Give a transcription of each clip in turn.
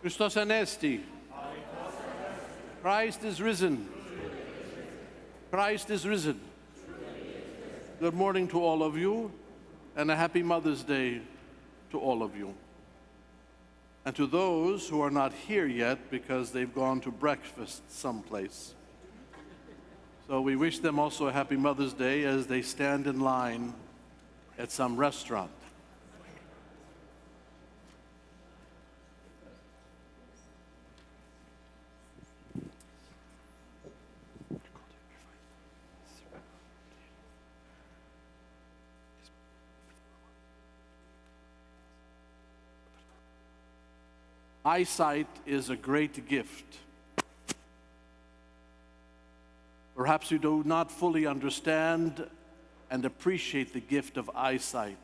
Christos Anesti. Christ is risen. Christ is risen. Good morning to all of you, and a happy Mother's Day to all of you. And to those who are not here yet because they've gone to breakfast someplace. So we wish them also a happy Mother's Day as they stand in line at some restaurant. Eyesight is a great gift. Perhaps you do not fully understand and appreciate the gift of eyesight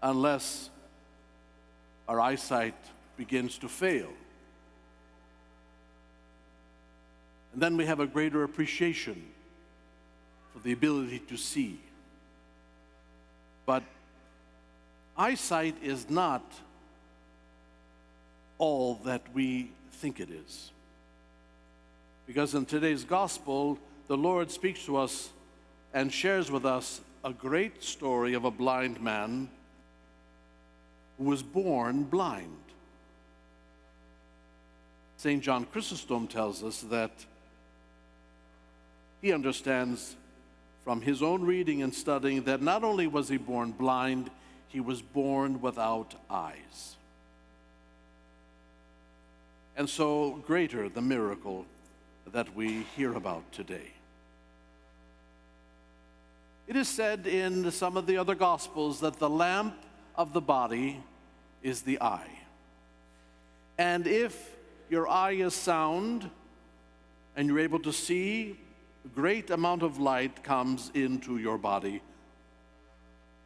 unless our eyesight begins to fail. And then we have a greater appreciation for the ability to see. But eyesight is not all that we think it is. Because in today's gospel, the Lord speaks to us and shares with us a great story of a blind man who was born blind. St. John Chrysostom tells us that he understands from his own reading and studying that not only was he born blind, he was born without eyes. And so greater the miracle that we hear about today. It is said in some of the other Gospels that the lamp of the body is the eye. And if your eye is sound and you're able to see, a great amount of light comes into your body.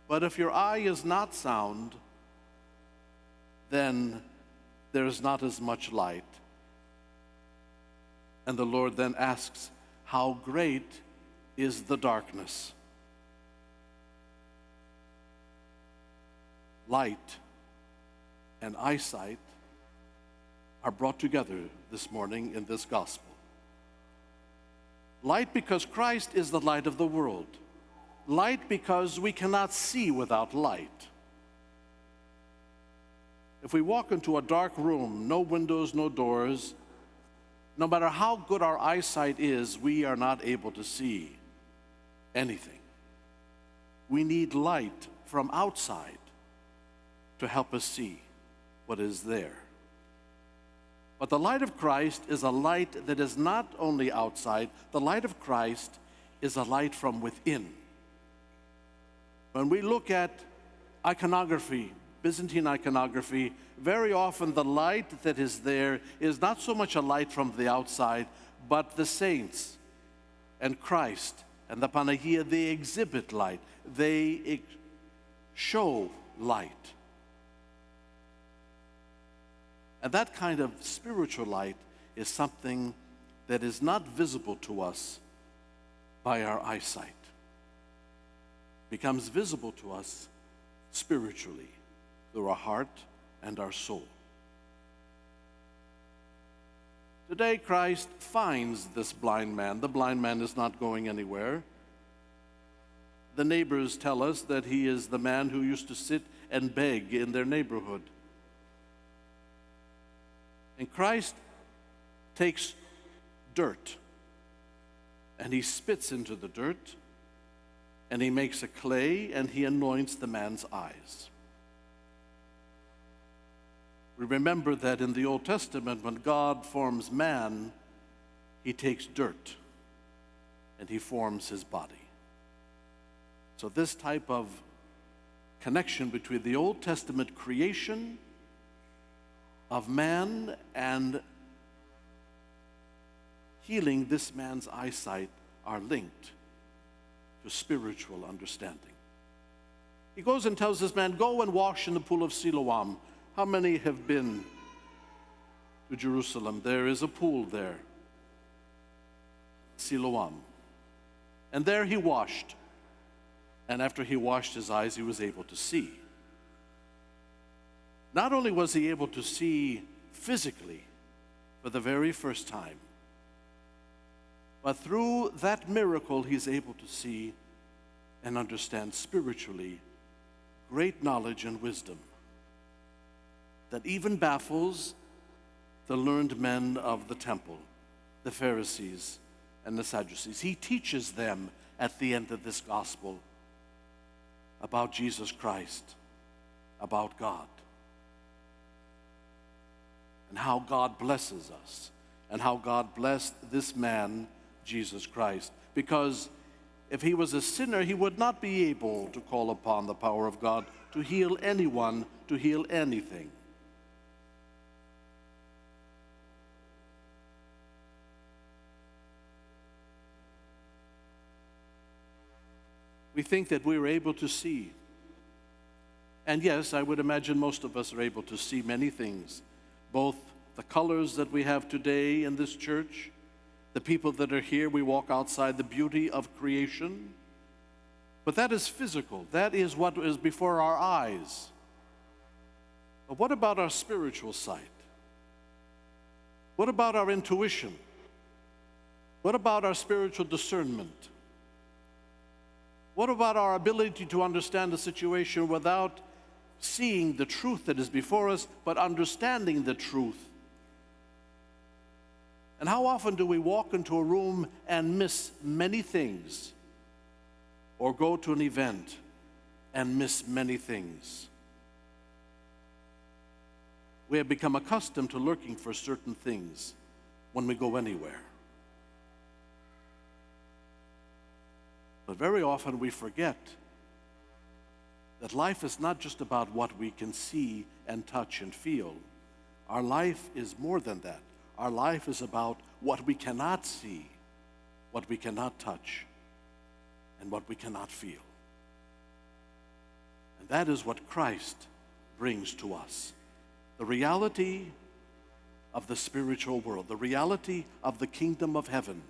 But if your eye is not sound, then there's not as much light. And the Lord then asks, how great is the darkness? Light and eyesight are brought together this morning in this gospel. Light because Christ is the light of the world. Light because we cannot see without light. If we walk into a dark room, no windows, no doors, no matter how good our eyesight is, we are not able to see anything. We need light from outside to help us see what is there. But the light of Christ is a light that is not only outside. The light of Christ is a light from within. When we look at iconography, Byzantine iconography, very often the light that is there is not so much a light from the outside, but the saints and Christ and the Panagia, they exhibit light. They show light. And that kind of spiritual light is something that is not visible to us by our eyesight. It becomes visible to us spiritually, through our heart and our soul. Today, Christ finds this blind man. The blind man is not going anywhere. The neighbors tell us that he is the man who used to sit and beg in their neighborhood. And Christ takes dirt, and he spits into the dirt, and he makes a clay, and he anoints the man's eyes. We remember that in the Old Testament, when God forms man, he takes dirt and he forms his body. So this type of connection between the Old Testament creation of man and healing this man's eyesight are linked to spiritual understanding. He goes and tells this man, go and wash in the pool of Siloam. How many have been to Jerusalem? There is a pool there, Siloam. And there he washed. And after he washed his eyes, he was able to see. Not only was he able to see physically for the very first time. But through that miracle, he's able to see and understand spiritually great knowledge and wisdom that even baffles the learned men of the temple, the Pharisees and the Sadducees. He teaches them at the end of this gospel about Jesus Christ, about God, and how God blesses us, and how God blessed this man, Jesus Christ. Because if he was a sinner, he would not be able to call upon the power of God to heal anyone, to heal anything. We think that we were able to see. And yes, I would imagine most of us are able to see many things, both the colors that we have today in this church, the people that are here, we walk outside, the beauty of creation. But that is physical. That is what is before our eyes. But what about our spiritual sight? What about our intuition? What about our spiritual discernment? What about our ability to understand a situation without seeing the truth that is before us, but understanding the truth? And how often do we walk into a room and miss many things, or go to an event and miss many things? We have become accustomed to looking for certain things when we go anywhere. But very often we forget that life is not just about what we can see and touch and feel. Our life is more than that. Our life is about what we cannot see, what we cannot touch, and what we cannot feel. And that is what Christ brings to us. The reality of the spiritual world, the reality of the kingdom of heaven.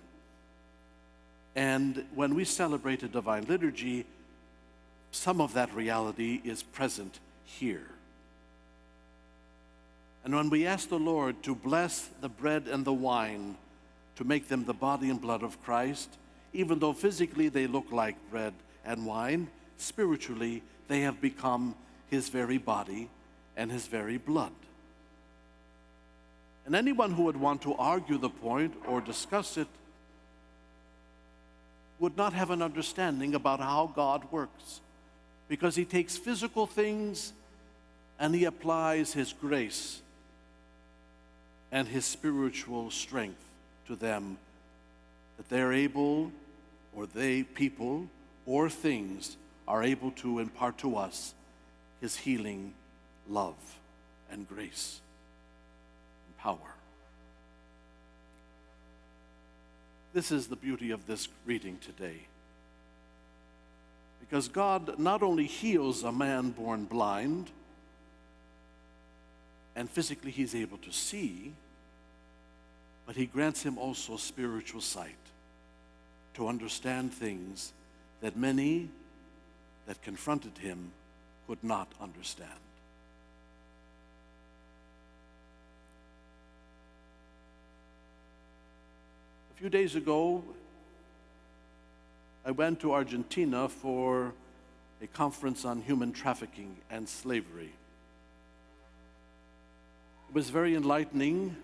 And when we celebrate a divine liturgy, some of that reality is present here. And when we ask the Lord to bless the bread and the wine, to make them the body and blood of Christ, even though physically they look like bread and wine, spiritually they have become his very body and his very blood. And anyone who would want to argue the point or discuss it would not have an understanding about how God works, because he takes physical things and he applies his grace and his spiritual strength to them, that they're able, or they, people or things, are able to impart to us his healing love and grace and power. This is the beauty of this reading today. Because God not only heals a man born blind, and physically he's able to see, but he grants him also spiritual sight to understand things that many that confronted him could not understand. A few days ago, I went to Argentina for a conference on human trafficking and slavery. It was very enlightening,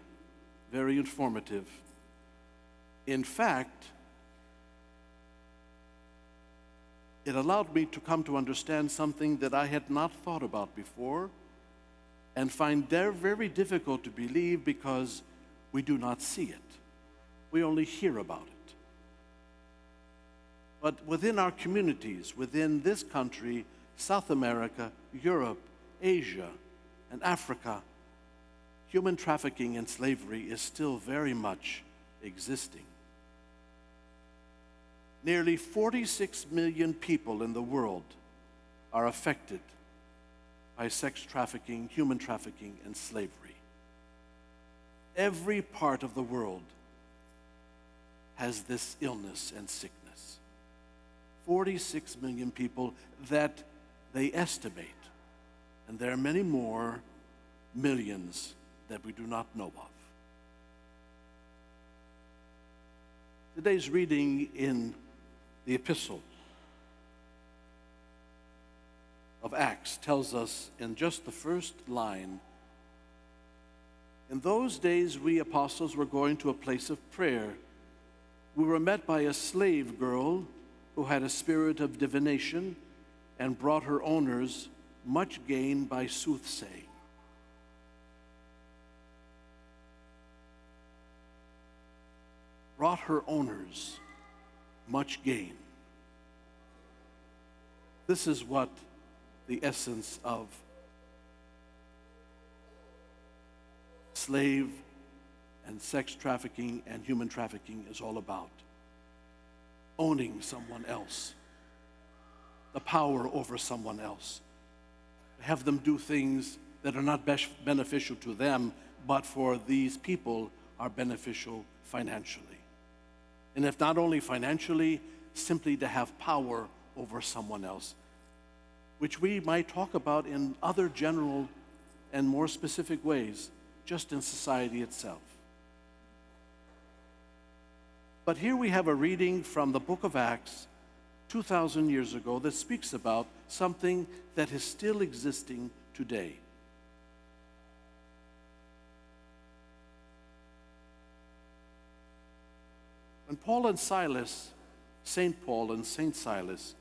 very informative. In fact, it allowed me to come to understand something that I had not thought about before and find very difficult to believe, because we do not see it. We only hear about it. But within our communities, within this country, South America, Europe, Asia, and Africa, human trafficking and slavery is still very much existing. Nearly 46 million people in the world are affected by sex trafficking, human trafficking, and slavery. Every part of the world has this illness and sickness. 46 million people that they estimate, and there are many more millions that we do not know of. Today's reading in the epistle of Acts tells us in just the first line, in those days we apostles were going to a place of prayer. We were met by a slave girl who had a spirit of divination and brought her owners much gain by soothsaying. Brought her owners much gain. This is what the essence of slave and sex trafficking and human trafficking is all about. Owning someone else, the power over someone else, have them do things that are not beneficial to them, but for these people are beneficial financially. And if not only financially, simply to have power over someone else, which we might talk about in other general and more specific ways, just in society itself. But here we have a reading from the book of Acts 2,000 years ago that speaks about something that is still existing today. When Paul and Silas, St. Paul and St. Silas,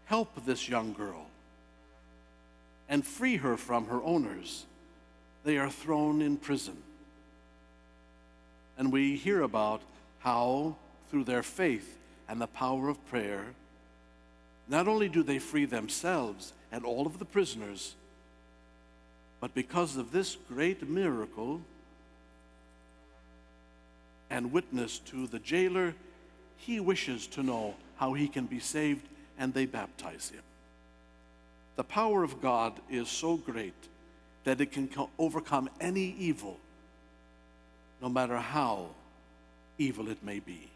help this young girl and free her from her owners, they are thrown in prison. And we hear about how, through their faith and the power of prayer, not only do they free themselves and all of the prisoners, but because of this great miracle and witness to the jailer, he wishes to know how he can be saved, and they baptize him. The power of God is so great that it can overcome any evil, no matter how evil it may be.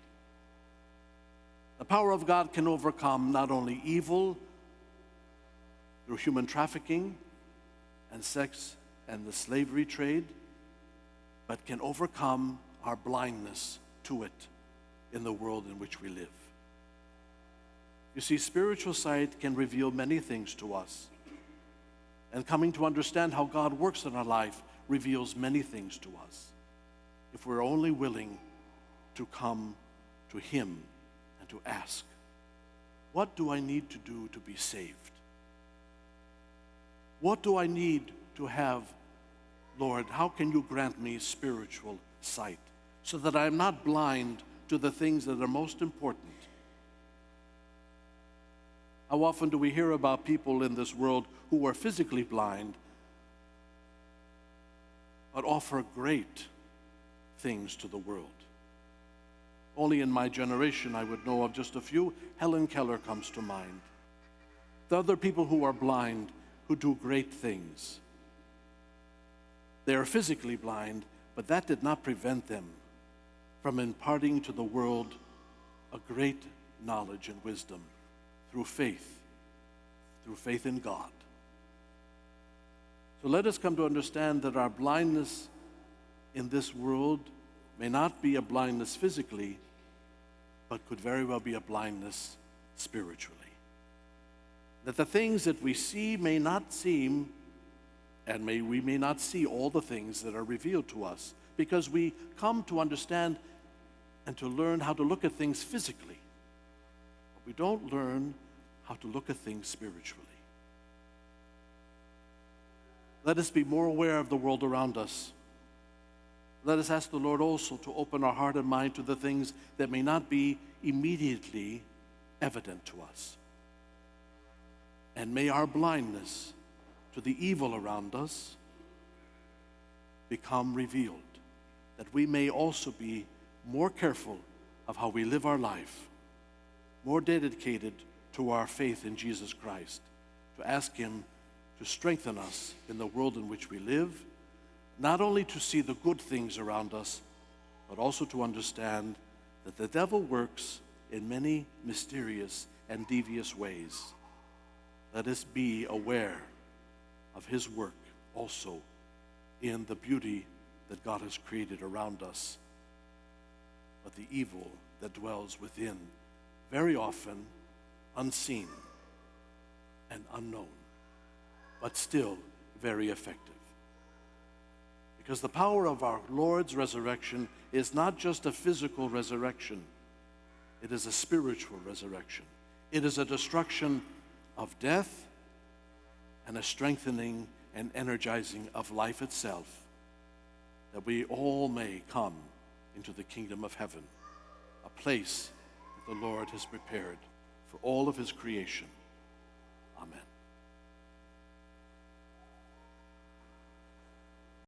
The power of God can overcome not only evil through human trafficking and sex and the slavery trade, but can overcome our blindness to it in the world in which we live. You see, spiritual sight can reveal many things to us. And coming to understand how God works in our life reveals many things to us, if we're only willing to come to Him and to ask, what do I need to do to be saved? What do I need to have, Lord? How can you grant me spiritual sight so that I'm not blind to the things that are most important? How often do we hear about people in this world who are physically blind but offer great things to the world? Only in my generation I would know of just a few. Helen Keller comes to mind. The other people who are blind who do great things. They are physically blind, but that did not prevent them from imparting to the world a great knowledge and wisdom through faith in God. So let us come to understand that our blindness in this world may not be a blindness physically, but could very well be a blindness spiritually. That the things that we see may not seem, and we may not see all the things that are revealed to us, because we come to understand and to learn how to look at things physically. But we don't learn how to look at things spiritually. Let us be more aware of the world around us. Let us ask the Lord also to open our heart and mind to the things that may not be immediately evident to us. And may our blindness to the evil around us become revealed, that we may also be more careful of how we live our life, more dedicated to our faith in Jesus Christ, to ask Him to strengthen us in the world in which we live, not only to see the good things around us, but also to understand that the devil works in many mysterious and devious ways. Let us be aware of his work also in the beauty that God has created around us, but the evil that dwells within, very often unseen and unknown, but still very effective. Because the power of our Lord's resurrection is not just a physical resurrection, it is a spiritual resurrection. It is a destruction of death and a strengthening and energizing of life itself, that we all may come into the kingdom of heaven, a place that the Lord has prepared for all of his creation. Amen.